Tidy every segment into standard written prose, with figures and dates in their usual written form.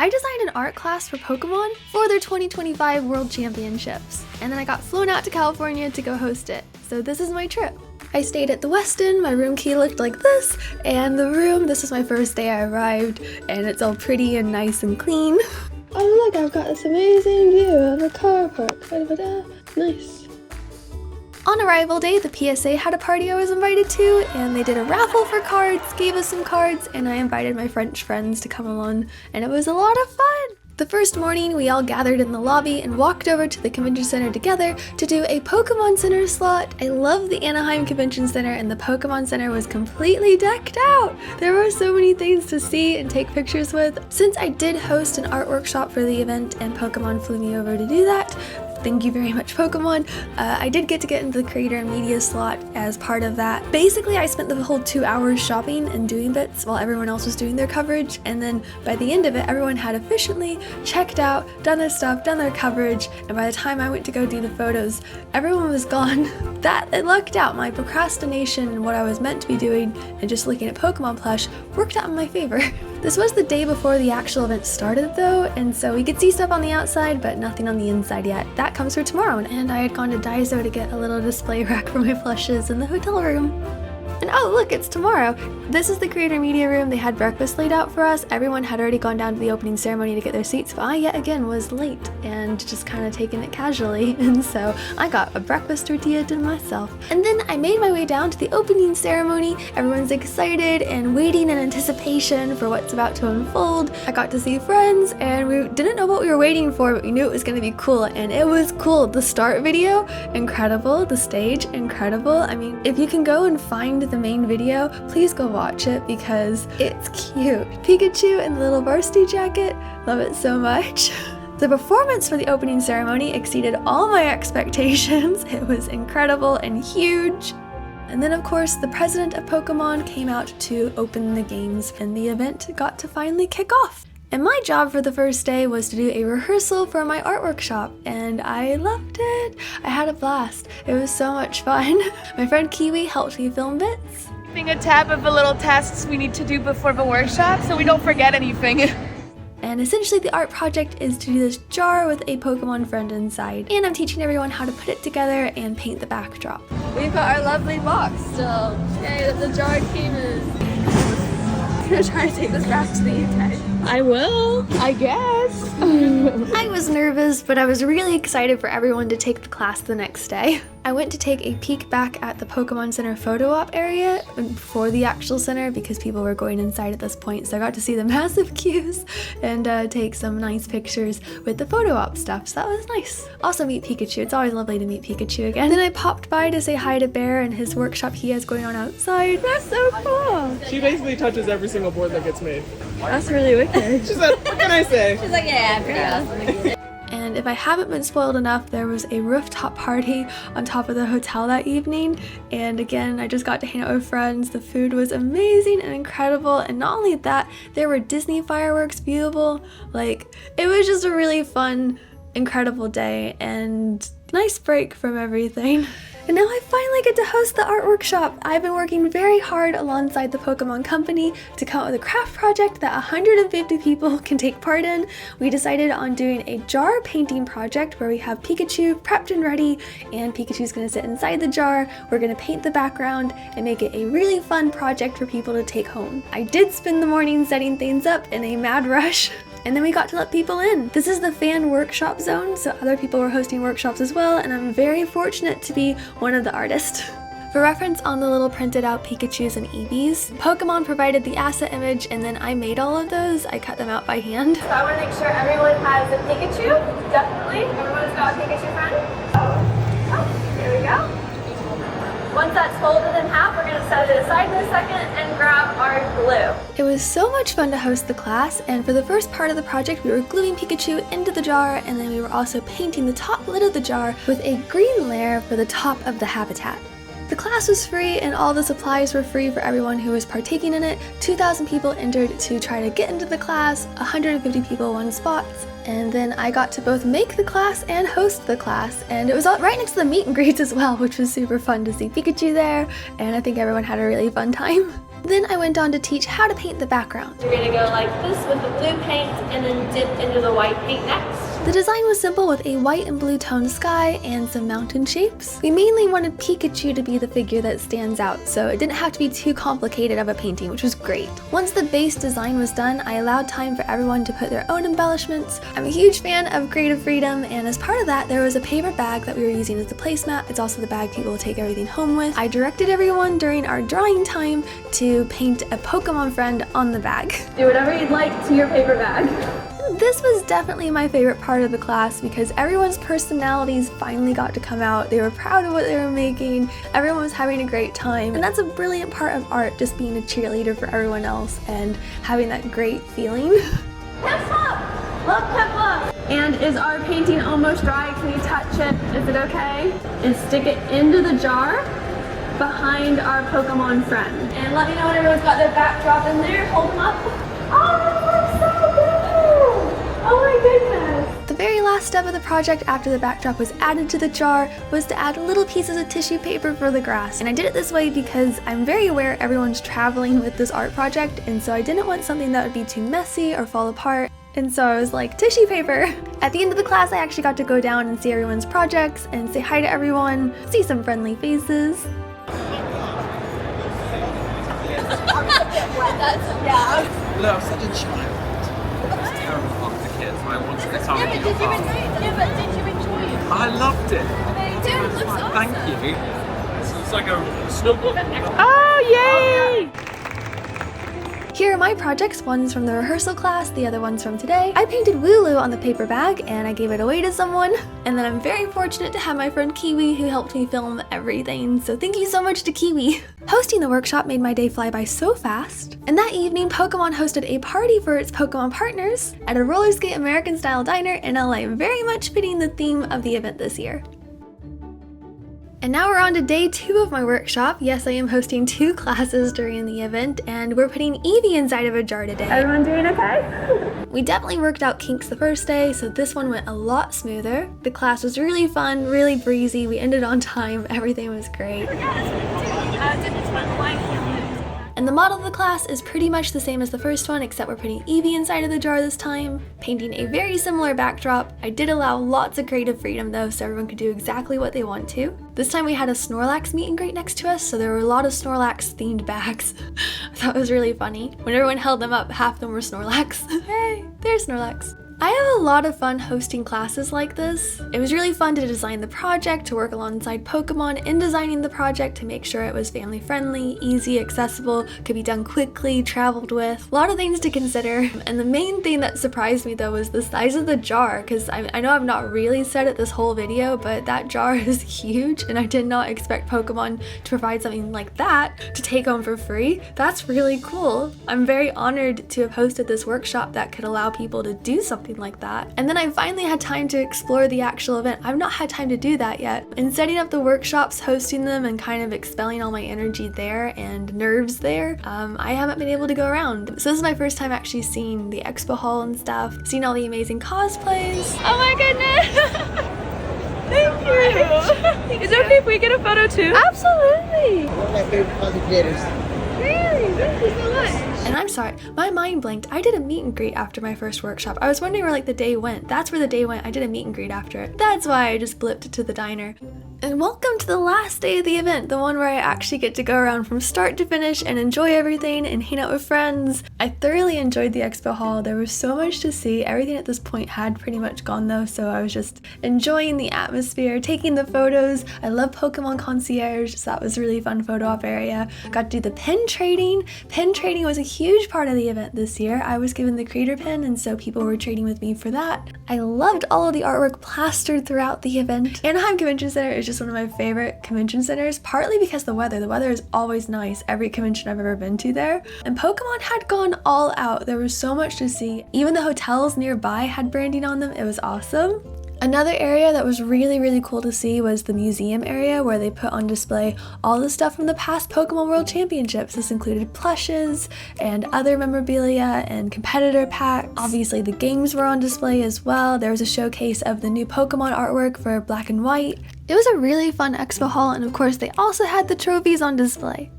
I designed an art class for Pokémon for their 2025 World Championships, and then I got flown out to California to go host it. So this is my trip. I stayed at the Westin, my room key looked like this, and the room, this was my first day I arrived, and it's all pretty and nice and clean. Oh look, I've got this amazing view of a car park. Nice. On arrival day, the PSA had a party I was invited to, and they did a raffle for cards, gave us some cards, and I invited my French friends to come along, and it was a lot of fun! The first morning, we all gathered in the lobby and walked over to the convention center together to do a Pokemon Center slot. I love the Anaheim Convention Center, and the Pokemon Center was completely decked out. There were so many things to see and take pictures with. Since I did host an art workshop for the event and Pokemon flew me over to do that, thank you very much, Pokemon. I did get into the creator and media slot as part of that. Basically, I spent the whole 2 hours shopping and doing bits while everyone else was doing their coverage, and then by the end of it, everyone had efficiently checked out, done their stuff, done their coverage, and by the time I went to go do the photos, everyone was gone. It lucked out. My procrastination and what I was meant to be doing and just looking at Pokemon plush worked out in my favor. This was the day before the actual event started though, and so we could see stuff on the outside, but nothing on the inside yet. That comes for tomorrow, and I had gone to Daiso to get a little display rack for my plushes in the hotel room. And oh look, it's tomorrow! This is the creator media room. They had breakfast laid out for us. Everyone had already gone down to the opening ceremony to get their seats, but I yet again was late and just kind of taking it casually, and so I got a breakfast tortilla to myself. And then I made my way down to the opening ceremony. Everyone's excited and waiting in anticipation for what's about to unfold. I got to see friends, and we didn't know what we were waiting for, but we knew it was going to be cool, and it was cool. The start video, incredible. The stage, incredible. I mean, if you can go and find the main video, please go watch it because it's cute. Pikachu in the little varsity jacket, love it so much. The performance for the opening ceremony exceeded all my expectations. It was incredible and huge. And then of course the president of Pokemon came out to open the games, and the event got to finally kick off. And my job for the first day was to do a rehearsal for my art workshop, and I loved it. I had a blast. It was so much fun. My friend Kiwi helped me film bits. A tab of the little tasks we need to do before the workshop so we don't forget anything. And essentially the art project is to do this jar with a Pokemon friend inside. And I'm teaching everyone how to put it together and paint the backdrop. We've got our lovely box still. Yay, the jar came in. I'm gonna try to take this back to the UK. I will, I guess. I was nervous, but I was really excited for everyone to take the class the next day. I went to take a peek back at the Pokemon Center photo op area before the actual center because people were going inside at this point, so I got to see the massive queues and take some nice pictures with the photo op stuff, so that was nice. Also meet Pikachu. It's always lovely to meet Pikachu again. Then I popped by to say hi to Bear and his workshop he has going on outside. That's so cool! She basically touches every single board that gets made. That's really wicked. She said, what can I say? She's like, yeah, pretty awesome. And if I haven't been spoiled enough, there was a rooftop party on top of the hotel that evening, and again I just got to hang out with friends. The food was amazing and incredible, and not only that, there were Disney fireworks viewable. Like, it was just a really fun, incredible day and nice break from everything. And now I finally get to host the art workshop. I've been working very hard alongside the Pokemon Company to come up with a craft project that 150 people can take part in. We decided on doing a jar painting project where we have Pikachu prepped and ready, and Pikachu's gonna sit inside the jar. We're gonna paint the background and make it a really fun project for people to take home. I did spend the morning setting things up in a mad rush. And then we got to let people in. This is the fan workshop zone, so other people were hosting workshops as well, and I'm very fortunate to be one of the artists. For reference on the little printed out Pikachus and Eevees, Pokemon provided the asset image, and then I made all of those. I cut them out by hand. So I want to make sure everyone has a Pikachu. Definitely. Everyone's got a Pikachu friend. Oh, here we go. Once that's folded in half, we're going to set it aside in a second and grab our glue. It was so much fun to host the class, and for the first part of the project, we were gluing Pikachu into the jar, and then we were also painting the top lid of the jar with a green layer for the top of the habitat. The class was free and all the supplies were free for everyone who was partaking in it. 2,000 people entered to try to get into the class, 150 people won spots, and then I got to both make the class and host the class, and it was all right next to the meet and greets as well, which was super fun to see Pikachu there, and I think everyone had a really fun time. Then I went on to teach how to paint the background. You're gonna go like this with the blue paint and then dip into the white paint next. The design was simple with a white and blue toned sky and some mountain shapes. We mainly wanted Pikachu to be the figure that stands out, so it didn't have to be too complicated of a painting, which was great. Once the base design was done, I allowed time for everyone to put their own embellishments. I'm a huge fan of creative freedom, and as part of that, there was a paper bag that we were using as the placemat. It's also the bag people will take everything home with. I directed everyone during our drawing time to paint a Pokemon friend on the bag. Do whatever you'd like to your paper bag. This was definitely my favorite part of the class because everyone's personalities finally got to come out. They were proud of what they were making. Everyone was having a great time. And that's a brilliant part of art, just being a cheerleader for everyone else and having that great feeling. Pep up! Love pep up! And is our painting almost dry? Can you touch it? Is it okay? And stick it into the jar behind our Pokemon friend. And let me know when everyone's got their backdrop in there. Hold them up. Oh, that looks so good! Oh my goodness! The very last step of the project after the backdrop was added to the jar was to add little pieces of tissue paper for the grass. And I did it this way because I'm very aware everyone's traveling with this art project, and so I didn't want something that would be too messy or fall apart. And so I was like, tissue paper! At the end of the class, I actually got to go down and see everyone's projects and say hi to everyone, see some friendly faces. Look, I'm such a child. I was terrible of the kids and I wanted to tell you about it. Yeah, but did you enjoy it? I loved it. You did, it looks awesome. Thank you. It's like a snowball. Oh, yay! Here are my projects, one's from the rehearsal class, the other one's from today. I painted Wooloo on the paper bag and I gave it away to someone. And then I'm very fortunate to have my friend Kiwi who helped me film everything, so thank you so much to Kiwi. Hosting the workshop made my day fly by so fast. And that evening, Pokemon hosted a party for its Pokemon partners at a roller skate American style diner in LA, very much fitting the theme of the event this year. And now we're on to day 2 of my workshop. Yes, I am hosting 2 classes during the event, and we're putting Eevee inside of a jar today. Everyone doing okay? We definitely worked out kinks the first day, so this one went a lot smoother. The class was really fun, really breezy. We ended on time. Everything was great. And the model of the class is pretty much the same as the first one, except we're putting Eevee inside of the jar this time, painting a very similar backdrop. I did allow lots of creative freedom though, so everyone could do exactly what they want to. This time we had a Snorlax meet and greet next to us, so there were a lot of Snorlax themed bags. I thought it was really funny. When everyone held them up, half of them were Snorlax. Hey, there's Snorlax. I have a lot of fun hosting classes like this. It was really fun to design the project, to work alongside Pokemon in designing the project to make sure it was family friendly, easy, accessible, could be done quickly, traveled with. A lot of things to consider. And the main thing that surprised me though was the size of the jar, because I know I've not really said it this whole video, but that jar is huge and I did not expect Pokemon to provide something like that to take home for free. That's really cool. I'm very honored to have hosted this workshop that could allow people to do something like that. And then I finally had time to explore the actual event. I've not had time to do that yet. In setting up the workshops, hosting them, and kind of expelling all my energy there and nerves there, I haven't been able to go around. So this is my first time actually seeing the expo hall and stuff, seeing all the amazing cosplays. Oh my goodness! Thank you! Is it okay if we get a photo too? Absolutely! One of my favorite content creators. Really? Thank you so much! And I'm sorry, my mind blanked. I did a meet and greet after my first workshop. I was wondering where like the day went. That's where the day went. I did a meet and greet after it. That's why I just blipped to the diner. And welcome to the last day of the event, the one where I actually get to go around from start to finish and enjoy everything and hang out with friends. I thoroughly enjoyed the expo hall. There was so much to see. Everything at this point had pretty much gone though, so I was just enjoying the atmosphere, taking the photos. I love Pokemon Concierge, so that was a really fun photo op area. Got to do the pin trading. Pin trading was a huge part of the event this year. I was given the creator pin, and so people were trading with me for that. I loved all of the artwork plastered throughout the event. Anaheim Convention Center is just one of my favorite convention centers, partly because the weather is always nice every convention I've ever been to there. And Pokemon had gone all out. There was so much to see. Even the hotels nearby had branding on them. It was awesome. Another area that was really cool to see was the museum area, where they put on display all the stuff from the past Pokemon World Championships. This included plushes and other memorabilia and competitor packs. Obviously the games were on display as well. There was a showcase of the new Pokemon artwork for Black and White. It was a really fun expo hall, and of course they also had the trophies on display.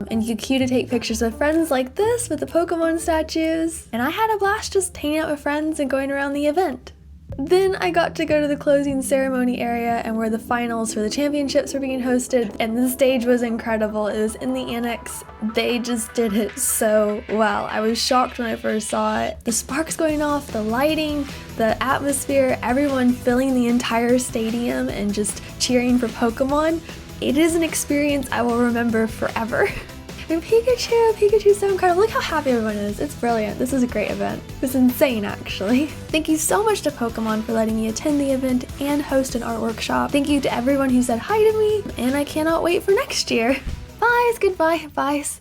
And you queue to take pictures with friends like this with the Pokemon statues. And I had a blast just hanging out with friends and going around the event. Then I got to go to the closing ceremony area and where the finals for the championships were being hosted, and the stage was incredible. It was in the annex. They just did it so well. I was shocked when I first saw it. The sparks going off, the lighting, the atmosphere, everyone filling the entire stadium and just cheering for Pokemon. It is an experience I will remember forever. And Pikachu's so incredible. Look how happy everyone is. It's brilliant. This is a great event. It's insane, actually. Thank you so much to Pokemon for letting me attend the event and host an art workshop. Thank you to everyone who said hi to me, and I cannot wait for next year. Byes, goodbye, byes.